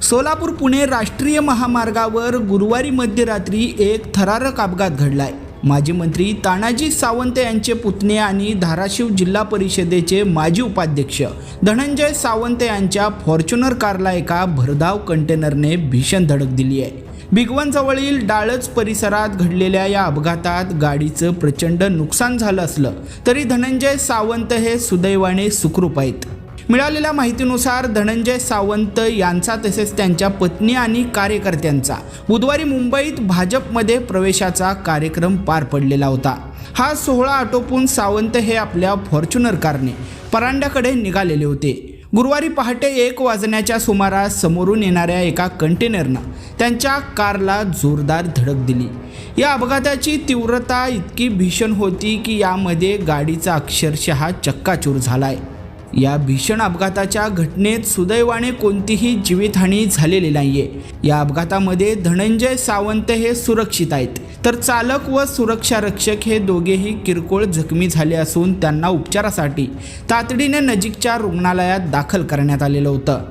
सोलापूर पुणे राष्ट्रीय महामार्गावर गुरुवारी मध्यरात्री एक थरारक अपघात घडलाय। माजी मंत्री तानाजी सावंत यांचे पुतणे आणि धाराशिव जिल्हा परिषदेचे माजी उपाध्यक्ष धनंजय सावंत यांच्या फॉर्च्युनर कारला एका भरधाव कंटेनरने भीषण धडक दिली आहे। भिगवण जवळील डाळच परिसरात घडलेल्या या अपघातात गाडीचं प्रचंड नुकसान झालं असलं तरी धनंजय सावंत हे सुदैवाने सुखरूप आहेत। मिळालेल्या माहितीनुसार धनंजय सावंत यांचा तसेच त्यांच्या पत्नी आणि कार्यकर्त्यांचा बुधवारी मुंबईत भाजपमध्ये प्रवेशाचा कार्यक्रम पार पडलेला होता। हा सोहळा आटोपून सावंत हे आपल्या फॉर्च्युनर कारने परांड्याकडे निघालेले होते। गुरुवारी पहाटे 1 वाजण्याच्या सुमारास समोरून येणाऱ्या एका कंटेनरनं त्यांच्या कारला जोरदार धडक दिली। या अपघाताची तीव्रता इतकी भीषण होती की यामध्ये गाडीचा अक्षरशः चक्काचूर झालाय। या भीषण अपघाताच्या घटनेत सुदैवाने कोणतीही जीवितहानी झालेली नाहीये। या अपघातामध्ये धनंजय सावंत हे सुरक्षित आहेत, तर चालक व सुरक्षा रक्षक हे दोघेही किरकोळ जखमी झाले असून त्यांना उपचारासाठी तातडीने नजीकच्या रुग्णालयात दाखल करण्यात आलेलं होतं।